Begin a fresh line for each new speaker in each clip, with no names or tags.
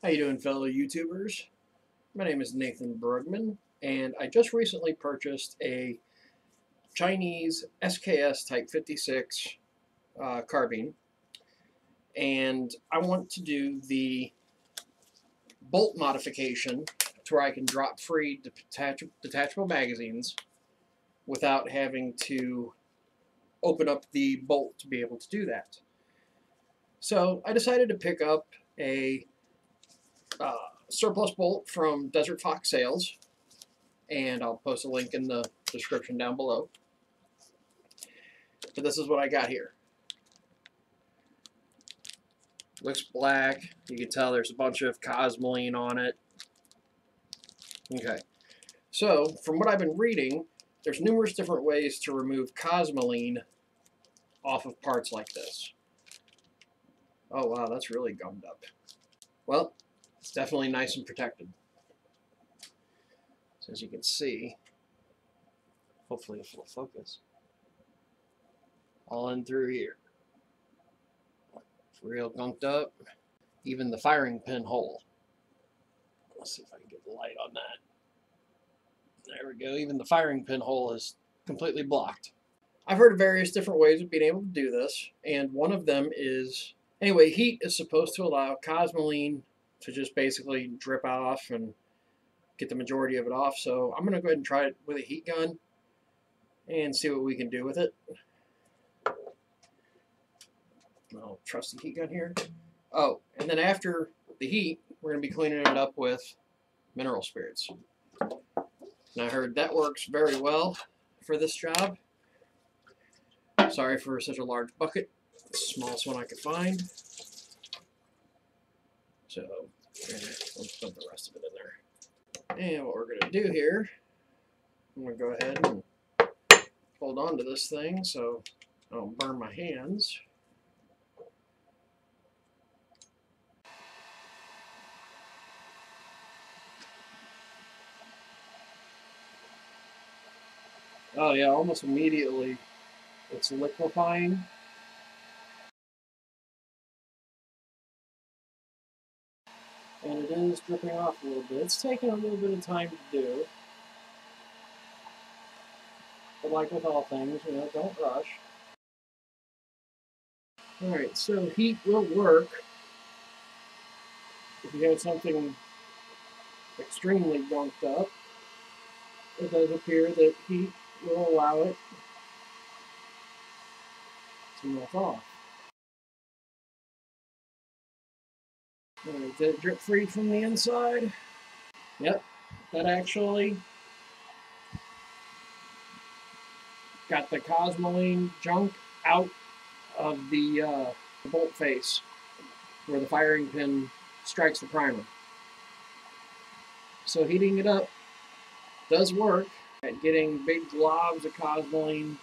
How you doing, fellow YouTubers? My name is Nathan Bergman, and I just recently purchased a Chinese SKS Type 56 carbine, and I want to do the bolt modification to where I can drop free detachable magazines without having to open up the bolt to be able to do that. So I decided to pick up a surplus bolt from Desert Fox Sales, and I'll post a link in the description down below. But this is what I got here. Looks black. You can tell there's a bunch of Cosmoline on it. Okay. So, from what I've been reading, there's numerous different ways to remove Cosmoline off of parts like this. Oh wow, that's really gummed up. Well, it's definitely nice and protected. So as you can see, hopefully it will focus, all in through here. It's real gunked up. Even the firing pin hole. Let's see if I can get the light on that. There we go. Even the firing pin hole is completely blocked. I've heard of various different ways of being able to do this, and one of them is, anyway, heat is supposed to allow Cosmoline to just basically drip off and get the majority of it off. So I'm going to go ahead and try it with a heat gun and see what we can do with it. Oh, trusty heat gun here. Oh, and then after the heat, we're going to be cleaning it up with mineral spirits. And I heard that works very well for this job. Sorry for such a large bucket. It's the smallest one I could find. So, let's dump the rest of it in there. And what we're going to do here, I'm going to go ahead and hold on to this thing so I don't burn my hands. Oh yeah, almost immediately it's liquefying. And it is dripping off a little bit. It's taking a little bit of time to do. But like with all things, don't rush. Alright, so heat will work if you have something extremely gunked up. It does appear that heat will allow it to melt off. Did it drip free from the inside? Yep, that actually got the Cosmoline junk out of the bolt face where the firing pin strikes the primer. So heating it up does work at getting big globs of Cosmoline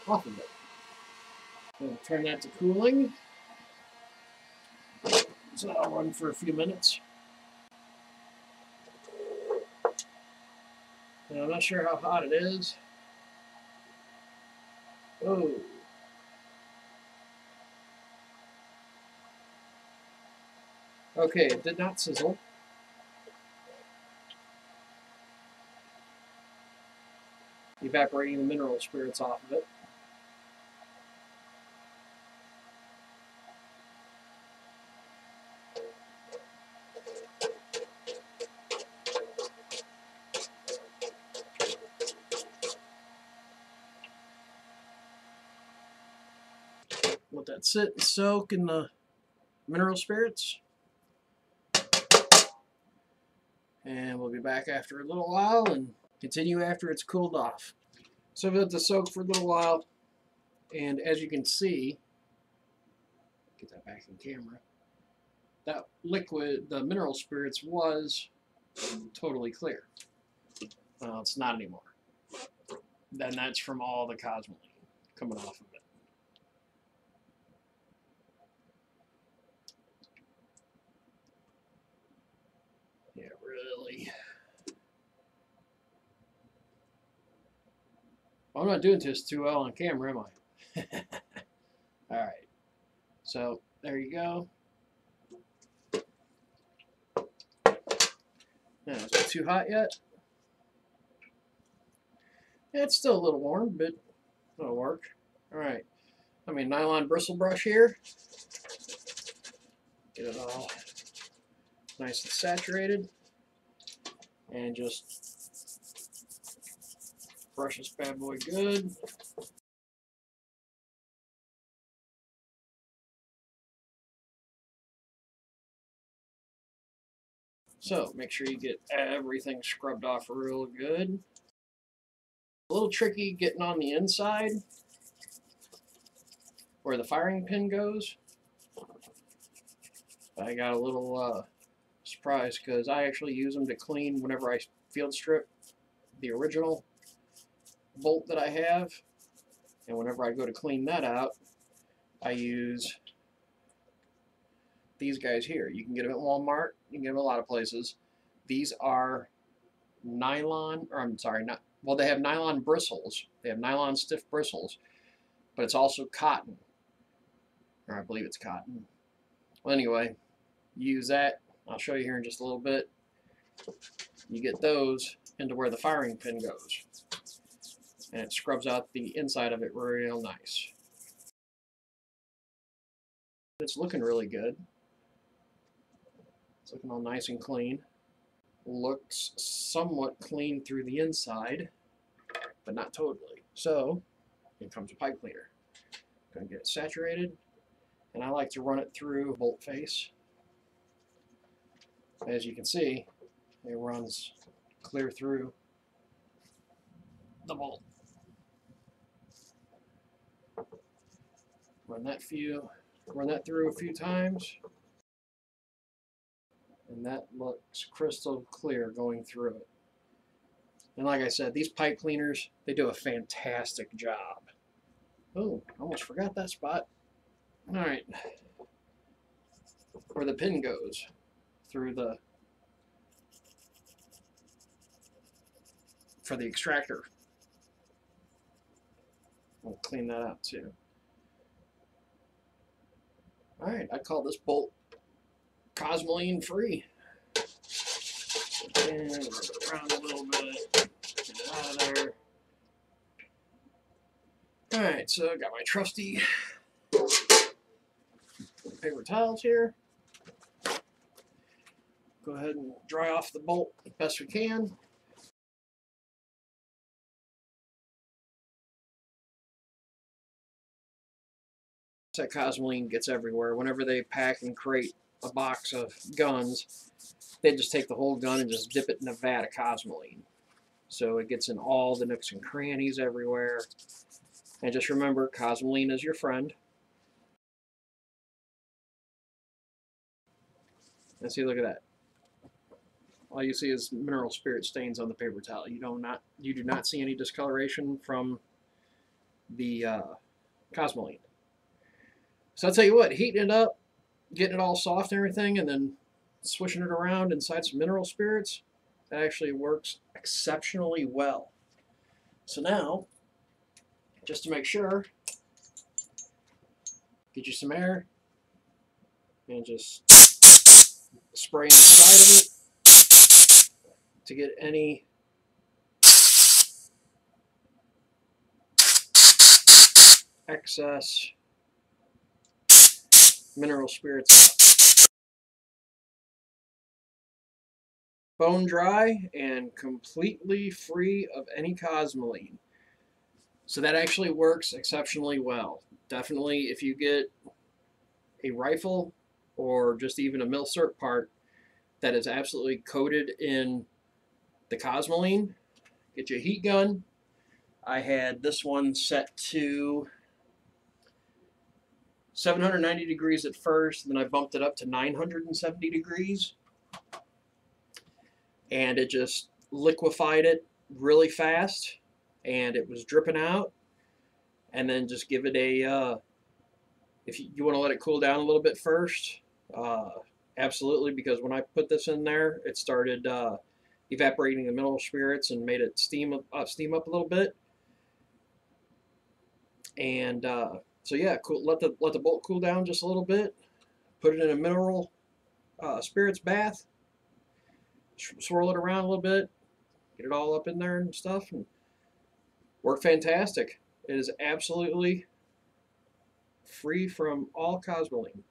off of it. We'll turn that to cooling. So that'll run for a few minutes. And I'm not sure how hot it is. Oh. Okay, it did not sizzle. Evaporating the mineral spirits off of it. Let that sit and soak in the mineral spirits. And we'll be back after a little while and continue after it's cooled off. So I've let it soak for a little while, and as you can see, get that back in camera, that liquid, the mineral spirits, was totally clear. Well, it's not anymore. Then that's from all the Cosmoline coming off of it. Yeah, really. I'm not doing this too well on camera, am I? Alright. So, there you go. Now, is it too hot yet? Yeah, it's still a little warm, but it'll work. Alright, I mean nylon bristle brush here. Get it all nice and saturated. And just brush this bad boy good. So make sure you get everything scrubbed off real good. A little tricky getting on the inside where the firing pin goes. I got a little surprise because I actually use them to clean whenever I field strip the original bolt that I have, and whenever I go to clean that out, I use these guys here. You can get them at Walmart, you can get them a lot of places. These are nylon, or I'm sorry, not, well, they have nylon bristles. They have nylon stiff bristles, but it's also cotton, or I believe it's cotton. Well, anyway, use that. I'll show you here in just a little bit. You get those into where the firing pin goes, and it scrubs out the inside of it real nice. It's looking really good. It's looking all nice and clean. Looks somewhat clean through the inside, but not totally. So, here comes a pipe cleaner. Gonna get it saturated, and I like to run it through bolt face. As you can see, it runs clear through the bolt. Run that through a few times, and that looks crystal clear going through it. And like I said, these pipe cleaners, they do a fantastic job. Oh, almost forgot that spot. Alright, where the pin goes through the, for the extractor. We'll clean that out too. Alright, I call this bolt Cosmoline free. And rub it around a little bit, get it out of there. Alright, so I got my trusty paper towels here. Go ahead and dry off the bolt as best we can. That Cosmoline gets everywhere. Whenever they pack and crate a box of guns, they just take the whole gun and just dip it in a vat of Cosmoline. So it gets in all the nooks and crannies everywhere. And just remember, Cosmoline is your friend. And see, look at that. All you see is mineral spirit stains on the paper towel. You do not see any discoloration from the Cosmoline. So I'll tell you what, heating it up, getting it all soft and everything, and then swishing it around inside some mineral spirits, that actually works exceptionally well. So now, just to make sure, get you some air and just spray in the side of it to get any excess mineral spirits out. Bone dry and completely free of any Cosmoline. So that actually works exceptionally well. Definitely, if you get a rifle or just even a mil-cert part that is absolutely coated in the Cosmoline, get you a heat gun. I had this one set to 790 degrees at first, then I bumped it up to 970 degrees, and it just liquefied it really fast, and it was dripping out. And then just give it a, if you want to let it cool down a little bit first, absolutely, because when I put this in there, it started evaporating the mineral spirits and made it steam up a little bit. And so yeah, cool. Let the bolt cool down just a little bit. Put it in a mineral spirits bath, swirl it around a little bit, get it all up in there and stuff, and worked fantastic. It is absolutely free from all Cosmoline.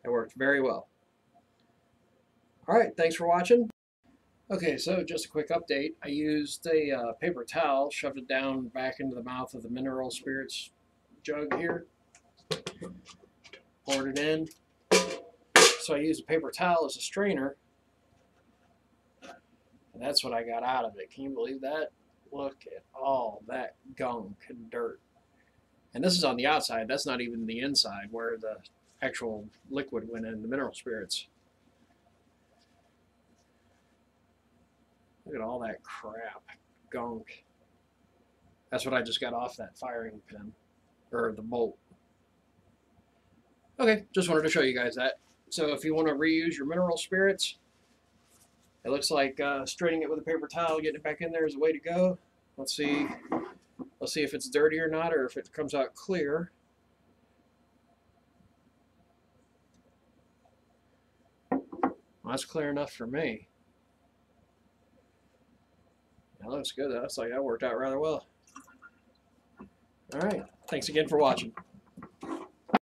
It worked very well. Alright, thanks for watching. Okay, so just a quick update. I used a paper towel, shoved it down back into the mouth of the mineral spirits jug here, poured it in. So I used a paper towel as a strainer, and that's what I got out of it. Can you believe that? Look at all that gunk and dirt. And this is on the outside. That's not even the inside where the actual liquid went in, the mineral spirits. Look at all that crap, gunk. That's what I just got off that firing pin, or the bolt. Okay, just wanted to show you guys that. So if you want to reuse your mineral spirits, it looks like straining it with a paper towel, getting it back in there is the way to go. Let's see if it's dirty or not, or if it comes out clear. Well, that's clear enough for me. That looks good. That's like that worked out rather well. All right. Thanks again for watching.